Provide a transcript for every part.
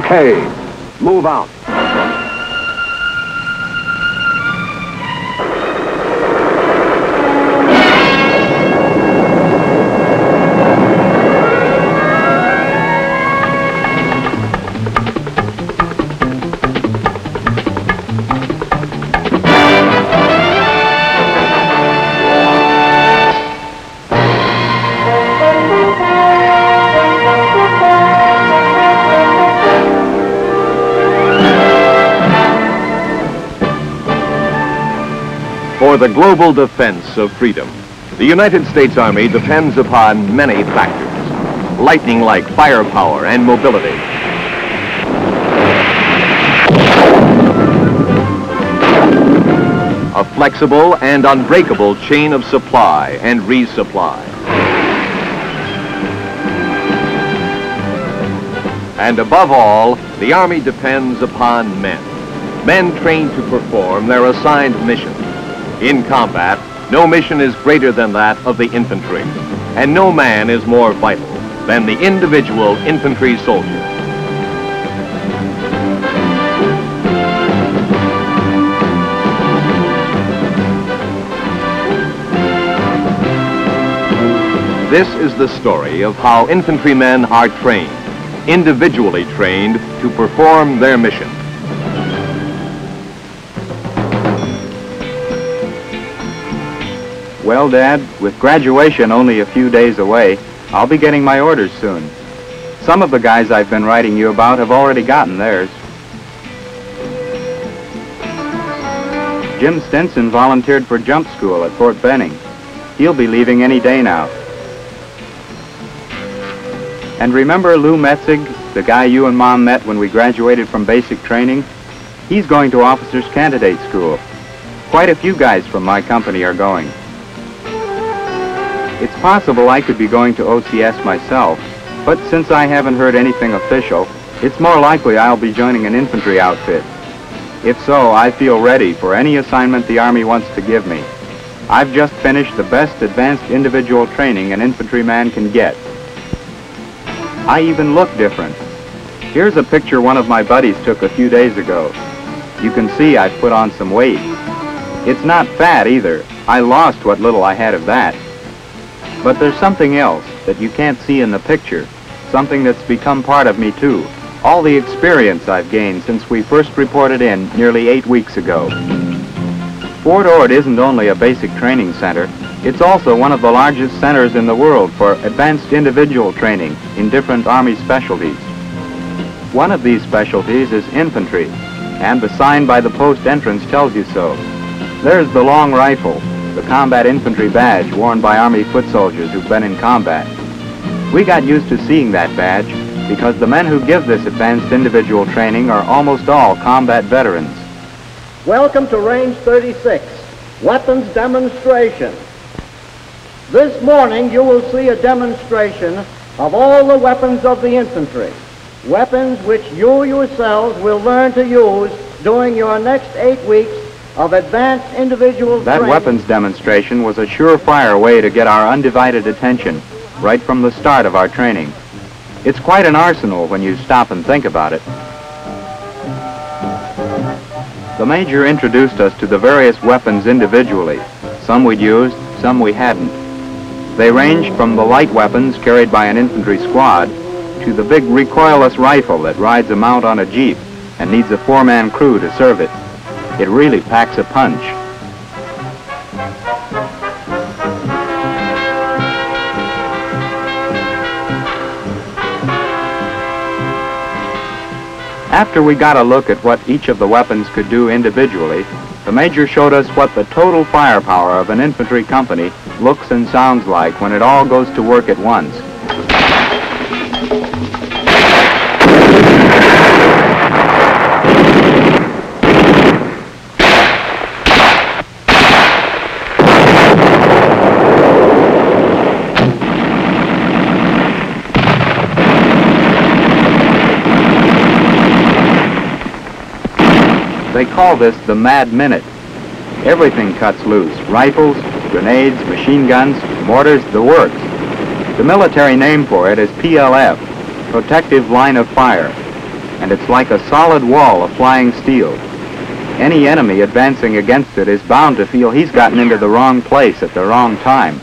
Okay, move out. For the global defense of freedom, the United States Army depends upon many factors, lightning-like firepower and mobility. A flexible and unbreakable chain of supply and resupply. And above all, the Army depends upon men. Men trained to perform their assigned missions. In combat, no mission is greater than that of the infantry, and no man is more vital than the individual infantry soldier. This is the story of how infantrymen are trained, individually trained to perform their mission. Well, Dad, with graduation only a few days away, I'll be getting my orders soon. Some of the guys I've been writing you about have already gotten theirs. Jim Stinson volunteered for jump school at Fort Benning. He'll be leaving any day now. And remember Lou Metzig, the guy you and Mom met when we graduated from basic training? He's going to officers' candidate school. Quite a few guys from my company are going. It's possible I could be going to OCS myself, but since I haven't heard anything official, it's more likely I'll be joining an infantry outfit. If so, I feel ready for any assignment the Army wants to give me. I've just finished the best advanced individual training an infantryman can get. I even look different. Here's a picture one of my buddies took a few days ago. You can see I've put on some weight. It's not fat either. I lost what little I had of that. But there's something else that you can't see in the picture, something that's become part of me too. All the experience I've gained since we first reported in nearly 8 weeks ago. Fort Ord isn't only a basic training center, it's also one of the largest centers in the world for advanced individual training in different Army specialties. One of these specialties is infantry, and the sign by the post entrance tells you so. There's the long rifle, the combat infantry badge worn by Army foot soldiers who've been in combat. We got used to seeing that badge because the men who give this advanced individual training are almost all combat veterans. Welcome to Range 36, weapons demonstration. This morning you will see a demonstration of all the weapons of the infantry, weapons which you yourselves will learn to use during your next 8 weeks of advanced individual training. That weapons demonstration was a surefire way to get our undivided attention right from the start of our training. It's quite an arsenal when you stop and think about it. The Major introduced us to the various weapons individually. Some we'd used, some we hadn't. They ranged from the light weapons carried by an infantry squad to the big recoilless rifle that rides a mount on a jeep and needs a 4-man crew to serve it. It really packs a punch. After we got a look at what each of the weapons could do individually, the Major showed us what the total firepower of an infantry company looks and sounds like when it all goes to work at once. They call this the Mad Minute. Everything cuts loose. Rifles, grenades, machine guns, mortars, the works. The military name for it is PLF, Protective Line of Fire. and it's like a solid wall of flying steel. Any enemy advancing against it is bound to feel he's gotten into the wrong place at the wrong time.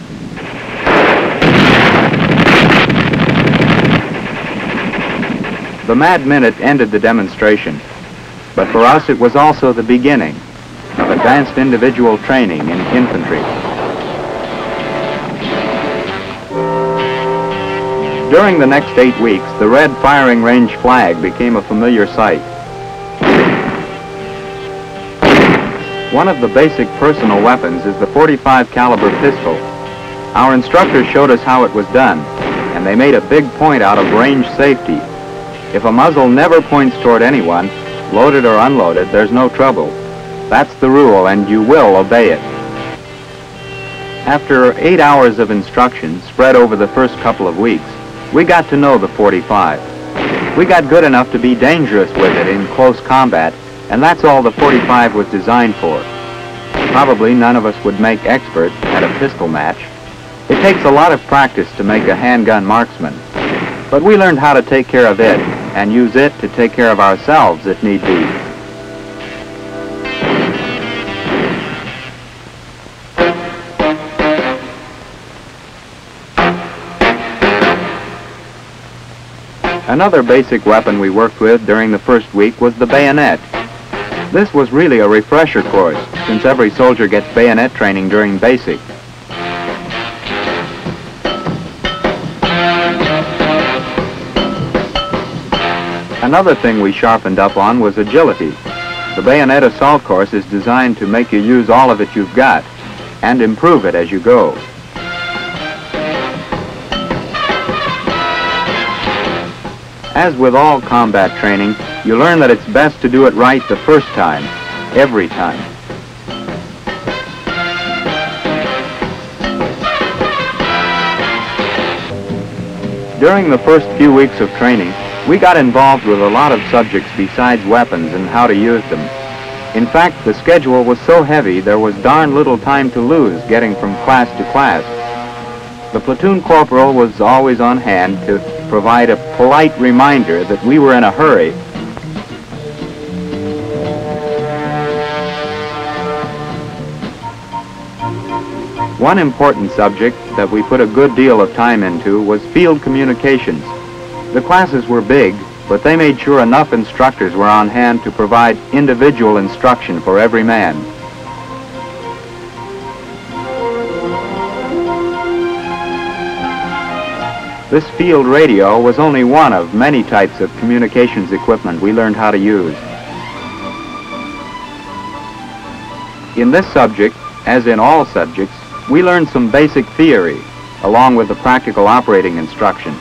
The Mad Minute ended the demonstration, but for us it was also the beginning of advanced individual training in infantry. During the next 8 weeks, the red firing range flag became a familiar sight. One of the basic personal weapons is the .45 caliber pistol. Our instructors showed us how it was done, and they made a big point out of range safety. If a muzzle never points toward anyone, loaded or unloaded, there's no trouble. That's the rule, and you will obey it. After 8 hours of instruction spread over the first couple of weeks, we got to know the .45. We got good enough to be dangerous with it in close combat, and that's all the .45 was designed for. Probably none of us would make expert at a pistol match. It takes a lot of practice to make a handgun marksman, but we learned how to take care of it and use it to take care of ourselves if need be. Another basic weapon we worked with during the first week was the bayonet. This was really a refresher course, since every soldier gets bayonet training during basic. Another thing we sharpened up on was agility. The bayonet assault course is designed to make you use all of it you've got and improve it as you go. As with all combat training, you learn that it's best to do it right the first time, every time. During the first few weeks of training, we got involved with a lot of subjects besides weapons and how to use them. In fact, the schedule was so heavy there was darn little time to lose getting from class to class. The platoon corporal was always on hand to provide a polite reminder that we were in a hurry. One important subject that we put a good deal of time into was field communications. The classes were big, but they made sure enough instructors were on hand to provide individual instruction for every man. This field radio was only one of many types of communications equipment we learned how to use. In this subject, as in all subjects, we learned some basic theory, along with the practical operating instruction.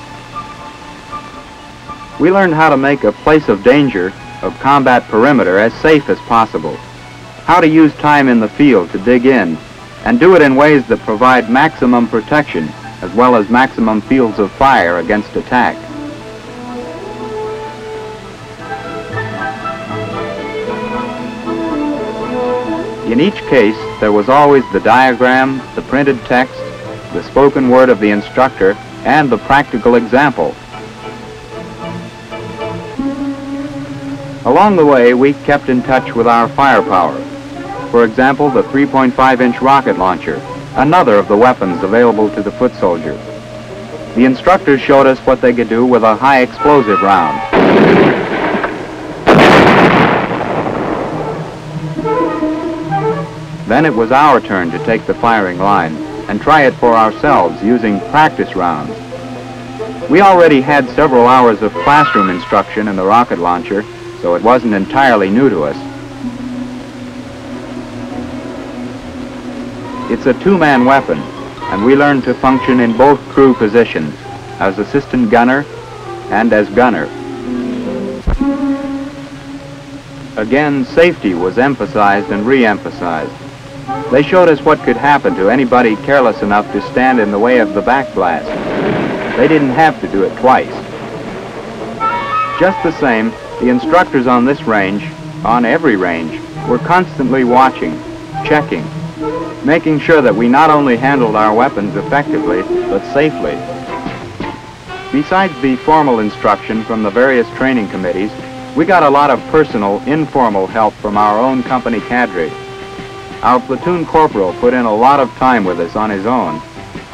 We learned how to make a place of danger, of combat perimeter, as safe as possible, how to use time in the field to dig in, and do it in ways that provide maximum protection, as well as maximum fields of fire against attack. In each case, there was always the diagram, the printed text, the spoken word of the instructor, and the practical example. Along the way, we kept in touch with our firepower. For example, the 3.5-inch rocket launcher, another of the weapons available to the foot soldier. The instructors showed us what they could do with a high explosive round. Then it was our turn to take the firing line and try it for ourselves using practice rounds. We already had several hours of classroom instruction in the rocket launcher, so it wasn't entirely new to us. It's a two-man weapon, and we learned to function in both crew positions, as assistant gunner and as gunner. Again, safety was emphasized and re-emphasized. They showed us what could happen to anybody careless enough to stand in the way of the backblast. They didn't have to do it twice. Just the same, the instructors on this range, on every range, were constantly watching, checking, making sure that we not only handled our weapons effectively, but safely. Besides the formal instruction from the various training committees, We got a lot of personal, informal help from our own company cadre. Our platoon corporal put in a lot of time with us on his own,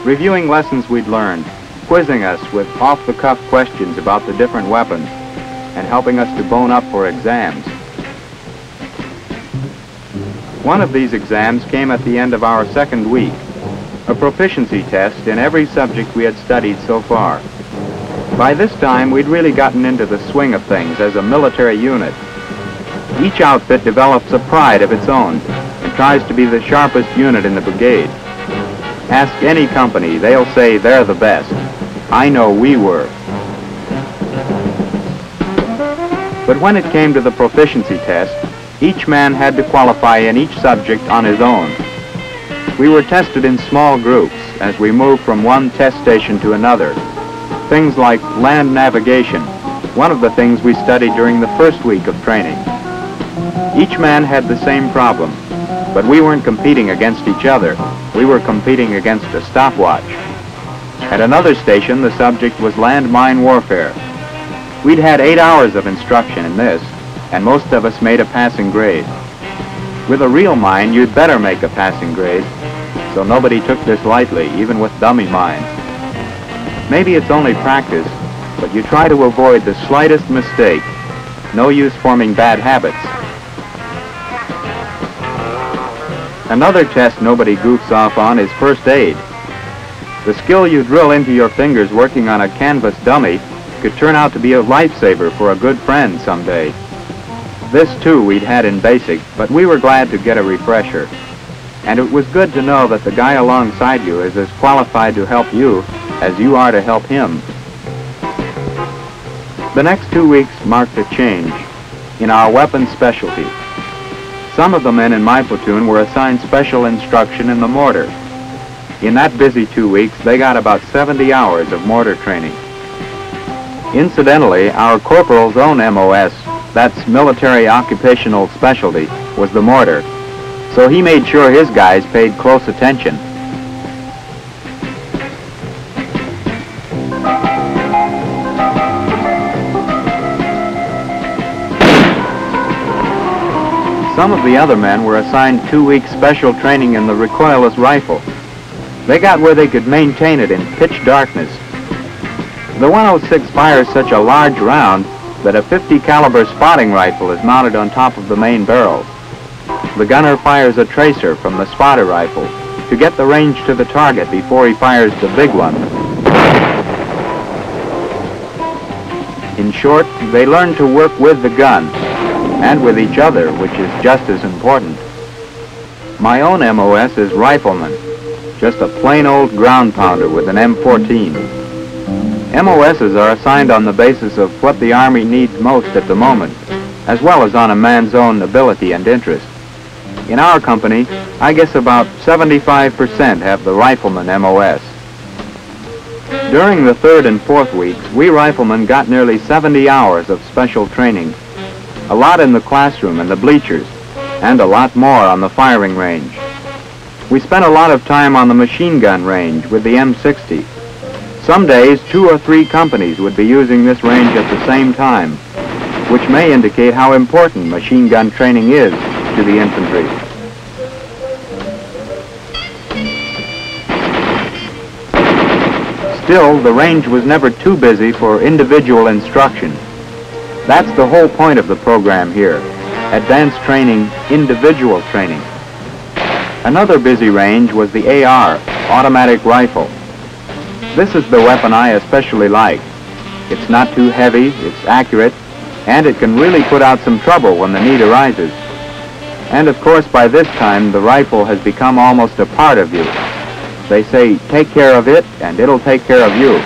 reviewing lessons we'd learned, quizzing us with off-the-cuff questions about the different weapons, and helping us to bone up for exams. One of these exams came at the end of our second week, a proficiency test in every subject we had studied so far. By this time, we'd really gotten into the swing of things as a military unit. Each outfit develops a pride of its own and tries to be the sharpest unit in the brigade. Ask any company, they'll say they're the best. I know we were. But when it came to the proficiency test, each man had to qualify in each subject on his own. We were tested in small groups as we moved from one test station to another. Things like land navigation, one of the things we studied during the first week of training. Each man had the same problem, but we weren't competing against each other. We were competing against a stopwatch. At another station, the subject was landmine warfare. We'd had 8 hours of instruction in this, and most of us made a passing grade. With a real mine, you'd better make a passing grade, so nobody took this lightly, even with dummy mines. Maybe it's only practice, but you try to avoid the slightest mistake. No use forming bad habits. Another test nobody goofs off on is first aid. The skill you drill into your fingers working on a canvas dummy could turn out to be a lifesaver for a good friend someday. This too we'd had in basic, but we were glad to get a refresher. And it was good to know that the guy alongside you is as qualified to help you as you are to help him. The next 2 weeks marked a change in our weapons specialty. Some of the men in my platoon were assigned special instruction in the mortar. In that busy 2 weeks, they got about 70 hours of mortar training. Incidentally, our corporal's own MOS, that's military occupational specialty, was the mortar. So he made sure his guys paid close attention. Some of the other men were assigned 2 weeks special training in the recoilless rifle. They got where they could maintain it in pitch darkness. The 106 fires such a large round that a 50 caliber spotting rifle is mounted on top of the main barrel. The gunner fires a tracer from the spotter rifle to get the range to the target before he fires the big one. In short, they learn to work with the gun and with each other, which is just as important. My own MOS is rifleman, just a plain old ground pounder with an M14. MOSs are assigned on the basis of what the Army needs most at the moment, as well as on a man's own ability and interest. In our company, I guess about 75% have the rifleman MOS. During the 3rd and 4th weeks, we riflemen got nearly 70 hours of special training. A lot in the classroom and the bleachers, and a lot more on the firing range. We spent a lot of time on the machine gun range with the M60. Some days, 2 or 3 companies would be using this range at the same time, which may indicate how important machine gun training is to the infantry. Still, the range was never too busy for individual instruction. That's the whole point of the program here. Advanced training, individual training. Another busy range was the AR, automatic rifle. This is the weapon I especially like. It's not too heavy, it's accurate, and it can really put out some trouble when the need arises. And of course, by this time, the rifle has become almost a part of you. They say, take care of it, and it'll take care of you.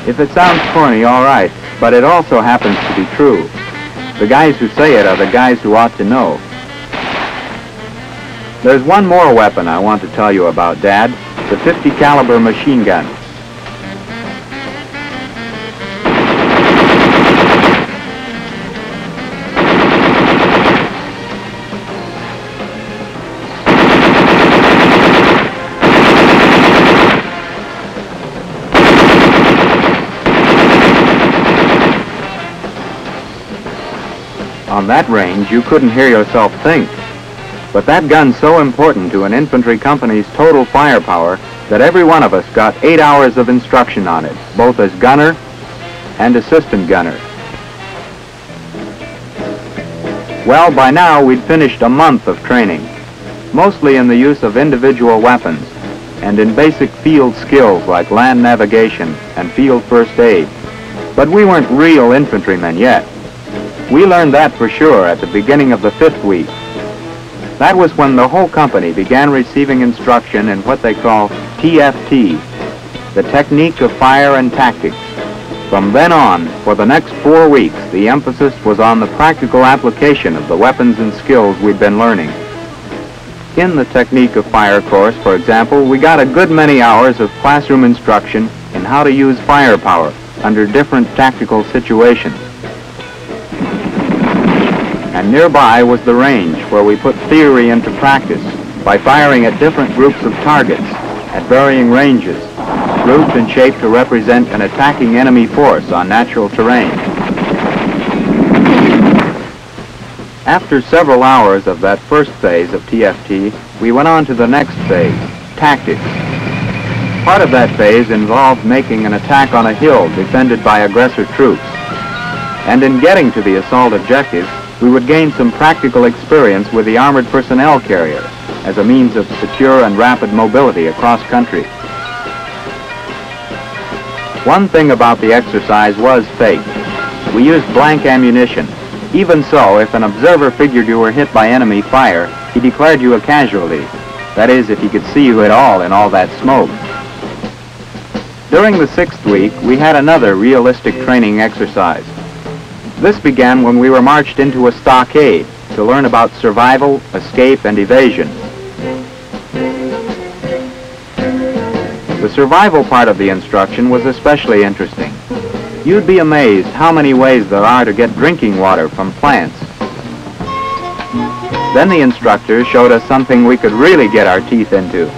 If it sounds corny, all right, but it also happens to be true. The guys who say it are the guys who ought to know. There's one more weapon I want to tell you about, Dad, the 50 caliber machine gun. On that range, you couldn't hear yourself think. But that gun's so important to an infantry company's total firepower that every one of us got 8 hours of instruction on it, both as gunner and assistant gunner. Well, by now we'd finished a month of training, mostly in the use of individual weapons and in basic field skills like land navigation and field first aid. But we weren't real infantrymen yet. We learned that for sure at the beginning of the 5th week. That was when the whole company began receiving instruction in what they call TFT, the Technique of Fire and Tactics. From then on, for the next 4 weeks, the emphasis was on the practical application of the weapons and skills we'd been learning. In the Technique of Fire course, for example, we got a good many hours of classroom instruction in how to use firepower under different tactical situations. And nearby was the range where we put theory into practice by firing at different groups of targets at varying ranges, grouped and shaped to represent an attacking enemy force on natural terrain. After several hours of that first phase of TFT, we went on to the next phase, tactics. Part of that phase involved making an attack on a hill defended by aggressor troops. And in getting to the assault objective, we would gain some practical experience with the armored personnel carrier as a means of secure and rapid mobility across country. One thing about the exercise was fake. We used blank ammunition. Even so, if an observer figured you were hit by enemy fire, he declared you a casualty. That is, if he could see you at all in all that smoke. During the 6th week, we had another realistic training exercise. This began when we were marched into a stockade to learn about survival, escape, and evasion. The survival part of the instruction was especially interesting. You'd be amazed how many ways there are to get drinking water from plants. Then the instructor showed us something we could really get our teeth into,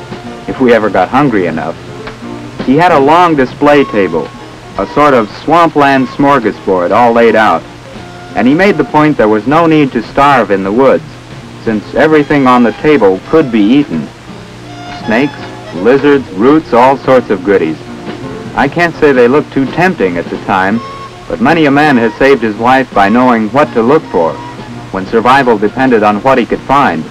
if we ever got hungry enough. He had a long display table, a sort of swampland smorgasbord all laid out, and he made the point there was no need to starve in the woods, since everything on the table could be eaten. Snakes, lizards, roots, all sorts of goodies. I can't say they looked too tempting at the time, but many a man has saved his life by knowing what to look for, when survival depended on what he could find.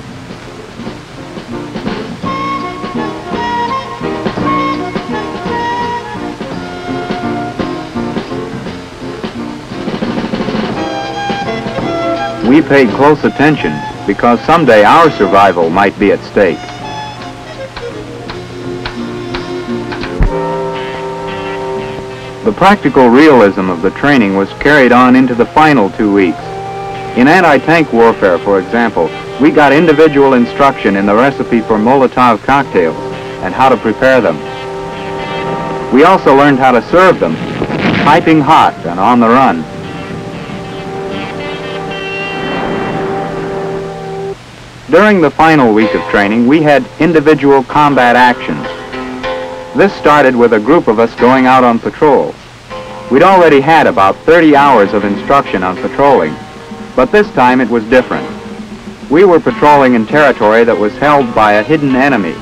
We paid close attention because someday our survival might be at stake. The practical realism of the training was carried on into the final 2 weeks. In anti-tank warfare, for example, we got individual instruction in the recipe for Molotov cocktails and how to prepare them. We also learned how to serve them, piping hot and on the run. During the final week of training, we had individual combat actions. This started with a group of us going out on patrol. We'd already had about 30 hours of instruction on patrolling, but this time it was different. We were patrolling in territory that was held by a hidden enemy.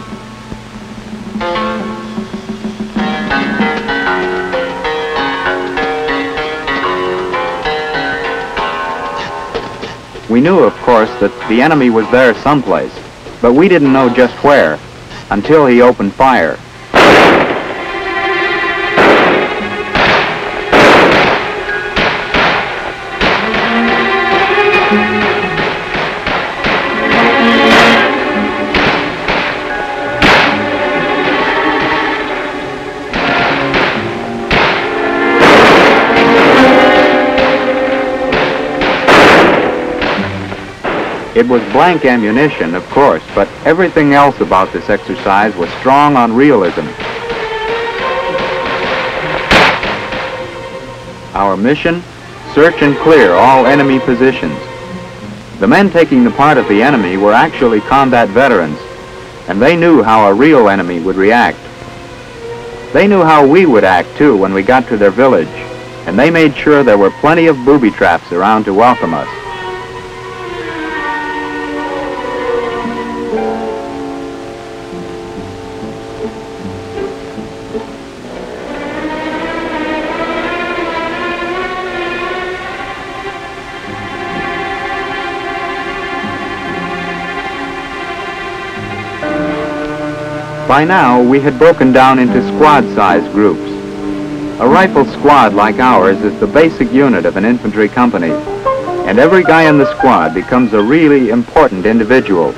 We knew, of course, that the enemy was there someplace, but we didn't know just where until he opened fire. It was blank ammunition, of course, but everything else about this exercise was strong on realism. Our mission? Search and clear all enemy positions. The men taking the part of the enemy were actually combat veterans, and they knew how a real enemy would react. They knew how we would act, too, when we got to their village, and they made sure there were plenty of booby traps around to welcome us. By now, we had broken down into squad-sized groups. A rifle squad like ours is the basic unit of an infantry company, and every guy in the squad becomes a really important individual.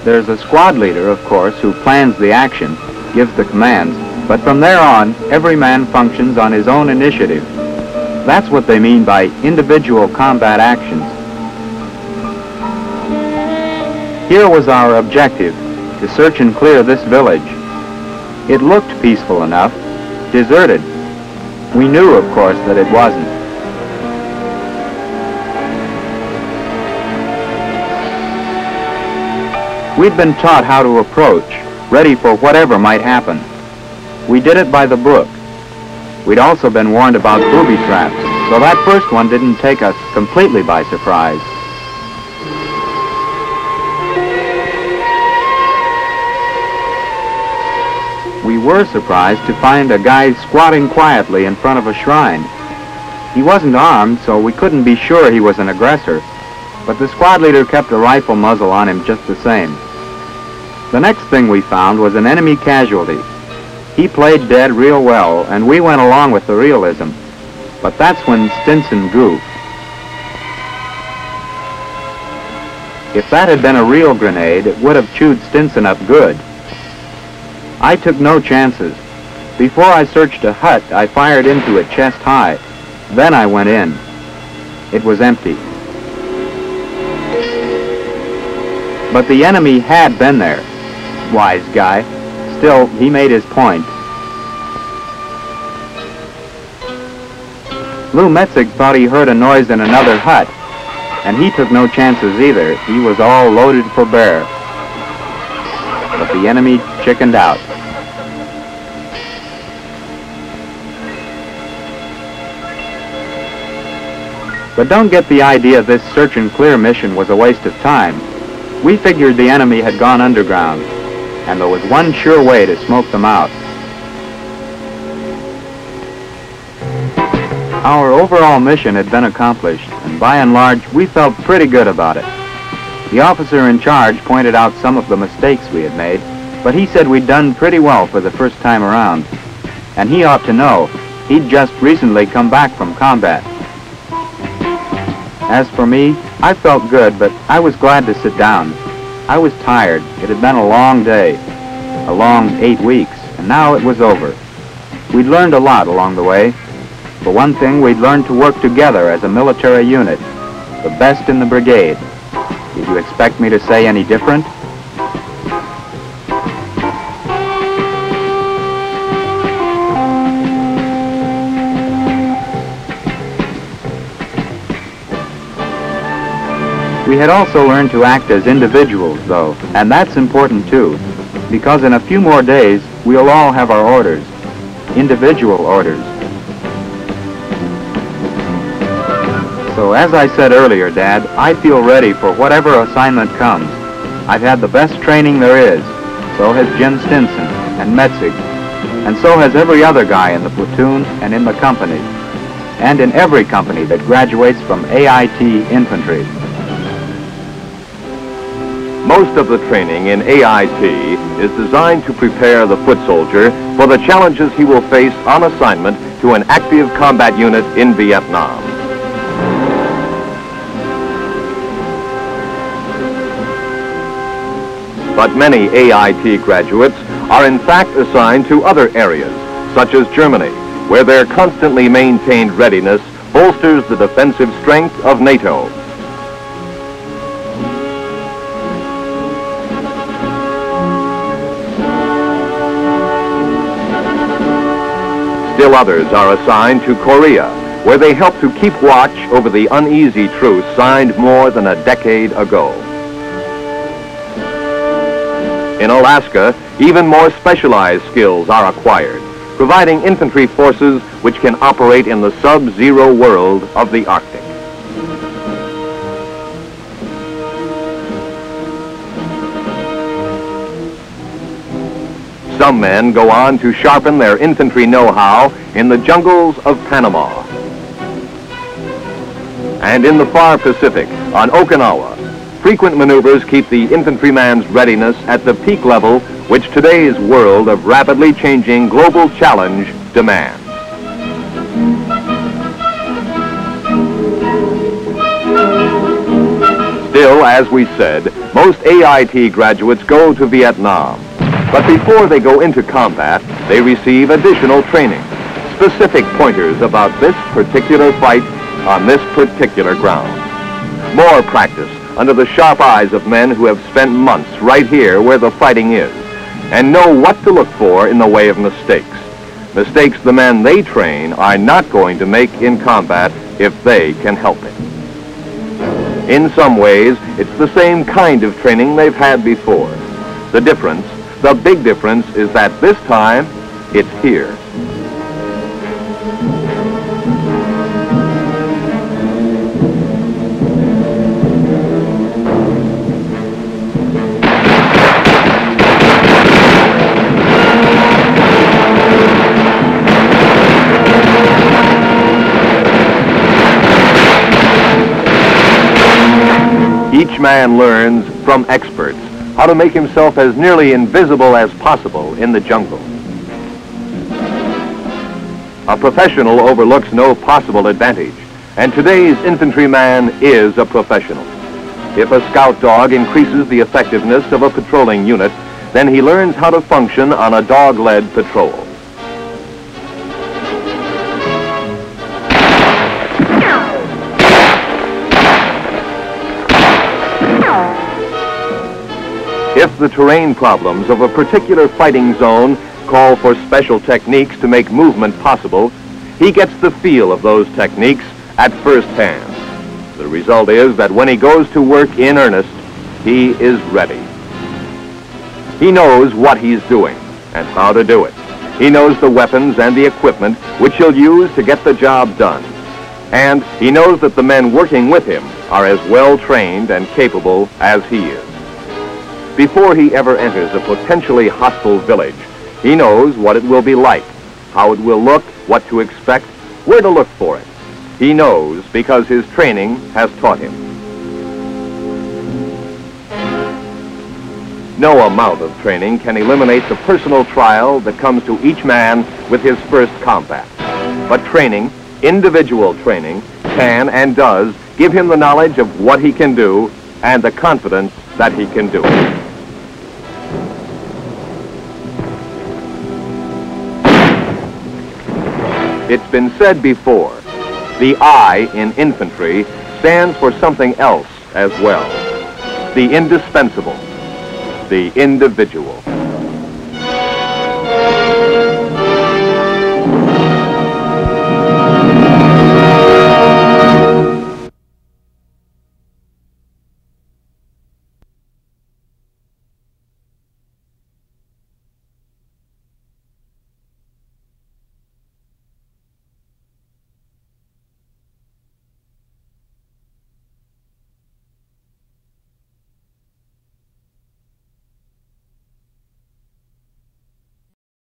There's a squad leader, of course, who plans the action, gives the commands, but from there on, every man functions on his own initiative. That's what they mean by individual combat actions. Here was our objective, to search and clear this village. It looked peaceful enough, deserted. We knew, of course, that it wasn't. We'd been taught how to approach, ready for whatever might happen. We did it by the book. We'd also been warned about booby traps, so that first one didn't take us completely by surprise. We were surprised to find a guy squatting quietly in front of a shrine. He wasn't armed, so we couldn't be sure he was an aggressor, but the squad leader kept a rifle muzzle on him just the same. The next thing we found was an enemy casualty. He played dead real well, and we went along with the realism. But that's when Stinson goofed. If that had been a real grenade, it would have chewed Stinson up good. I took no chances. Before I searched a hut, I fired into it chest high. Then I went in. It was empty. But the enemy had been there. Wise guy. Still, he made his point. Lou Metzig thought he heard a noise in another hut, and he took no chances either. He was all loaded for bear. But the enemy chickened out. But don't get the idea this search and clear mission was a waste of time. We figured the enemy had gone underground, and there was one sure way to smoke them out. Our overall mission had been accomplished, and by and large, we felt pretty good about it. The officer in charge pointed out some of the mistakes we had made, but he said we'd done pretty well for the first time around. And he ought to know. He'd just recently come back from combat. As for me, I felt good, but I was glad to sit down. I was tired. It had been a long day, a long 8 weeks, and now it was over. We'd learned a lot along the way. For one thing, we'd learned to work together as a military unit, the best in the brigade. Did you expect me to say any different? We had also learned to act as individuals, though, and that's important too, because in a few more days, we'll all have our orders, individual orders. So as I said earlier, Dad, I feel ready for whatever assignment comes. I've had the best training there is. So has Jim Stinson and Metzig, and so has every other guy in the platoon and in the company, and in every company that graduates from AIT Infantry. Most of the training in AIT is designed to prepare the foot soldier for the challenges he will face on assignment to an active combat unit in Vietnam. But many AIT graduates are in fact assigned to other areas, such as Germany, where their constantly maintained readiness bolsters the defensive strength of NATO. Still others are assigned to Korea, where they help to keep watch over the uneasy truce signed more than a decade ago. In Alaska, even more specialized skills are acquired, providing infantry forces which can operate in the sub-zero world of the Arctic. Some men go on to sharpen their infantry know-how in the jungles of Panama. And in the far Pacific, on Okinawa, frequent maneuvers keep the infantryman's readiness at the peak level which today's world of rapidly changing global challenge demands. Still, as we said, most AIT graduates go to Vietnam. But before they go into combat, they receive additional training, specific pointers about this particular fight on this particular ground. More practice under the sharp eyes of men who have spent months right here where the fighting is, and know what to look for in the way of mistakes. Mistakes the men they train are not going to make in combat if they can help it. In some ways, it's the same kind of training they've had before. The difference, the big difference, is that this time, it's here. Each man learns from experts how to make himself as nearly invisible as possible in the jungle. A professional overlooks no possible advantage, and today's infantryman is a professional. If a scout dog increases the effectiveness of a patrolling unit, then he learns how to function on a dog-led patrol. If the terrain problems of a particular fighting zone call for special techniques to make movement possible, he gets the feel of those techniques at first hand. The result is that when he goes to work in earnest, he is ready. He knows what he's doing and how to do it. He knows the weapons and the equipment which he'll use to get the job done. And he knows that the men working with him are as well trained and capable as he is. Before he ever enters a potentially hostile village, he knows what it will be like, how it will look, what to expect, where to look for it. He knows because his training has taught him. No amount of training can eliminate the personal trial that comes to each man with his first combat. But training, individual training, can and does give him the knowledge of what he can do and the confidence that he can do it. It's been said before, the I in infantry stands for something else as well. The indispensable, the individual.